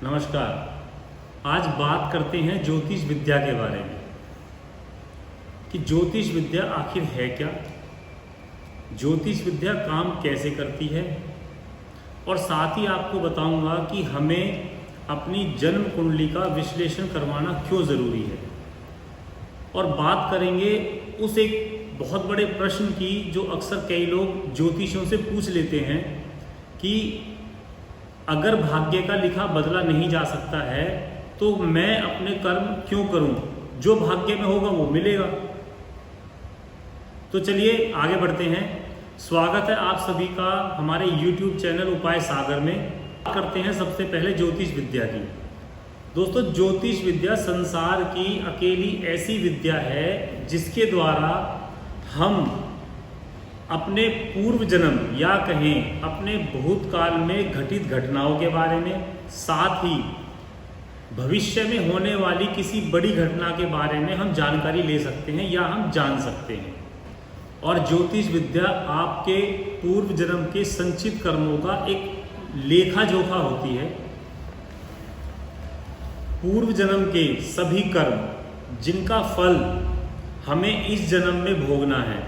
नमस्कार। आज बात करते हैं ज्योतिष विद्या के बारे में कि ज्योतिष विद्या आखिर है क्या, ज्योतिष विद्या काम कैसे करती है, और साथ ही आपको बताऊंगा कि हमें अपनी जन्म कुंडली का विश्लेषण करवाना क्यों ज़रूरी है। और बात करेंगे उस एक बहुत बड़े प्रश्न की जो अक्सर कई लोग ज्योतिषियों से पूछ लेते हैं कि अगर भाग्य का लिखा बदला नहीं जा सकता है तो मैं अपने कर्म क्यों करूं, जो भाग्य में होगा वो मिलेगा। तो चलिए आगे बढ़ते हैं। स्वागत है आप सभी का हमारे YouTube चैनल उपाय सागर में। बात करते हैं सबसे पहले ज्योतिष विद्या की। दोस्तों, ज्योतिष विद्या संसार की अकेली ऐसी विद्या है जिसके द्वारा हम अपने पूर्व जन्म या कहें अपने भूतकाल में घटित घटनाओं के बारे में, साथ ही भविष्य में होने वाली किसी बड़ी घटना के बारे में हम जानकारी ले सकते हैं या हम जान सकते हैं। और ज्योतिष विद्या आपके पूर्व जन्म के संचित कर्मों का एक लेखा जोखा होती है। पूर्व जन्म के सभी कर्म जिनका फल हमें इस जन्म में भोगना है,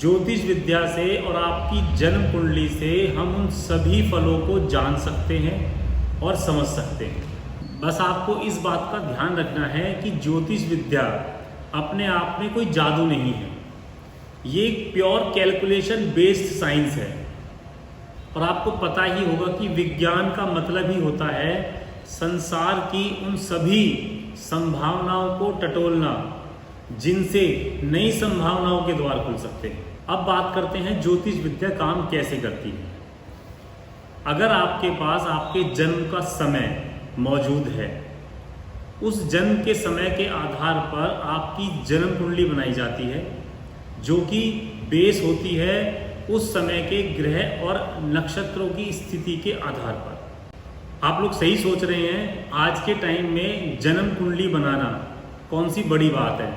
ज्योतिष विद्या से और आपकी जन्म कुंडली से हम उन सभी फलों को जान सकते हैं और समझ सकते हैं। बस आपको इस बात का ध्यान रखना है कि ज्योतिष विद्या अपने आप में कोई जादू नहीं है, ये एक प्योर कैलकुलेशन बेस्ड साइंस है। और आपको पता ही होगा कि विज्ञान का मतलब ही होता है संसार की उन सभी संभावनाओं को टटोलना जिनसे नई संभावनाओं के द्वार खुल सकते हैं। अब बात करते हैं ज्योतिष विद्या काम कैसे करती है। अगर आपके पास आपके जन्म का समय मौजूद है, उस जन्म के समय के आधार पर आपकी जन्म कुंडली बनाई जाती है, जो कि बेस होती है उस समय के ग्रह और नक्षत्रों की स्थिति के आधार पर। आप लोग सही सोच रहे हैं, आज के टाइम में जन्म कुंडली बनाना कौन सी बड़ी बात है।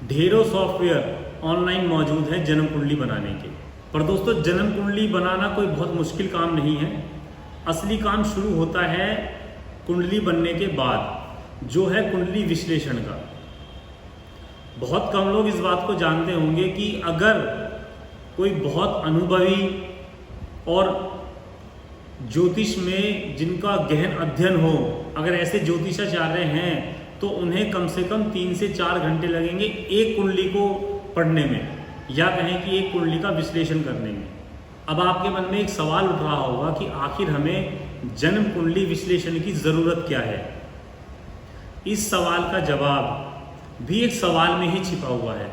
ढेरों सॉफ्टवेयर ऑनलाइन मौजूद है जन्म कुंडली बनाने के। पर दोस्तों, जन्म कुंडली बनाना कोई बहुत मुश्किल काम नहीं है। असली काम शुरू होता है कुंडली बनने के बाद, जो है कुंडली विश्लेषण का। बहुत कम लोग इस बात को जानते होंगे कि अगर कोई बहुत अनुभवी और ज्योतिष में जिनका गहन अध्ययन हो, अगर ऐसे ज्योतिषाचार्य हैं तो उन्हें कम से कम 3 से 4 घंटे लगेंगे एक कुंडली को पढ़ने में, या कहें कि एक कुंडली का विश्लेषण करने में। अब आपके मन में एक सवाल उठ रहा होगा कि आखिर हमें जन्म कुंडली विश्लेषण की ज़रूरत क्या है। इस सवाल का जवाब भी एक सवाल में ही छिपा हुआ है।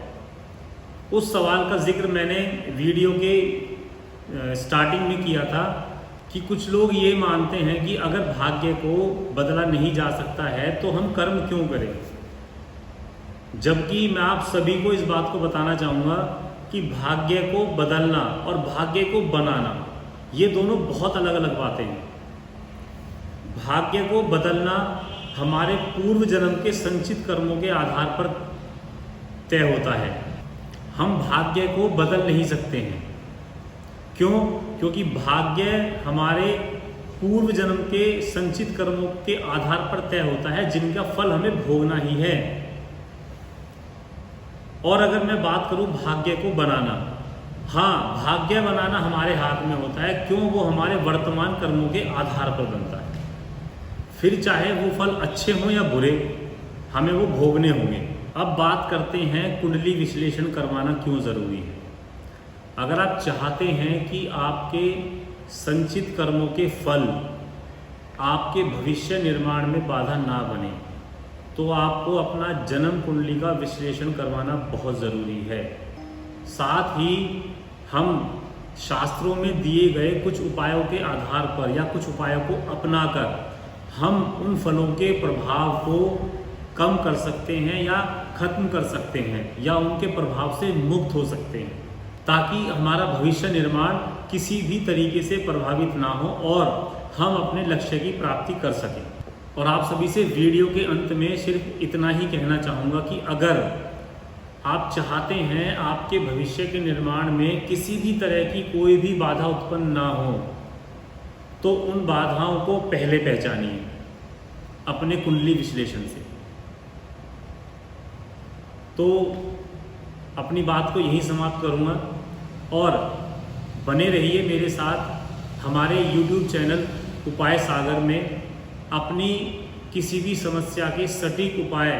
उस सवाल का जिक्र मैंने वीडियो के स्टार्टिंग में किया था कि कुछ लोग ये मानते हैं कि अगर भाग्य को बदला नहीं जा सकता है तो हम कर्म क्यों करें। जबकि मैं आप सभी को इस बात को बताना चाहूँगा कि भाग्य को बदलना और भाग्य को बनाना, ये दोनों बहुत अलग अलग बातें हैं। भाग्य को बदलना हमारे पूर्व जन्म के संचित कर्मों के आधार पर तय होता है। हम भाग्य को बदल नहीं सकते हैं। क्यों? क्योंकि भाग्य हमारे पूर्व जन्म के संचित कर्मों के आधार पर तय होता है, जिनका फल हमें भोगना ही है। और अगर मैं बात करूं भाग्य को बनाना, हाँ, भाग्य बनाना हमारे हाथ में होता है। क्यों? वो हमारे वर्तमान कर्मों के आधार पर बनता है। फिर चाहे वो फल अच्छे हों या बुरे, हमें वो भोगने होंगे। अब बात करते हैं कुंडली विश्लेषण करवाना क्यों ज़रूरी है। अगर आप चाहते हैं कि आपके संचित कर्मों के फल आपके भविष्य निर्माण में बाधा ना बने, तो आपको अपना जन्म कुंडली का विश्लेषण करवाना बहुत ज़रूरी है। साथ ही हम शास्त्रों में दिए गए कुछ उपायों के आधार पर या कुछ उपायों को अपनाकर हम उन फलों के प्रभाव को कम कर सकते हैं या खत्म कर सकते हैं, या उनके प्रभाव से मुक्त हो सकते हैं, ताकि हमारा भविष्य निर्माण किसी भी तरीके से प्रभावित ना हो और हम अपने लक्ष्य की प्राप्ति कर सकें। और आप सभी से वीडियो के अंत में सिर्फ इतना ही कहना चाहूँगा कि अगर आप चाहते हैं आपके भविष्य के निर्माण में किसी भी तरह की कोई भी बाधा उत्पन्न ना हो, तो उन बाधाओं को पहले पहचानिए अपने कुंडली विश्लेषण से। तो अपनी बात को यहीं समाप्त करूँगा और बने रहिए मेरे साथ हमारे YouTube चैनल उपाय सागर में अपनी किसी भी समस्या के सटीक उपाय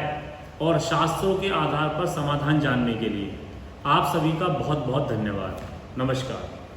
और शास्त्रों के आधार पर समाधान जानने के लिए। आप सभी का बहुत बहुत धन्यवाद। नमस्कार।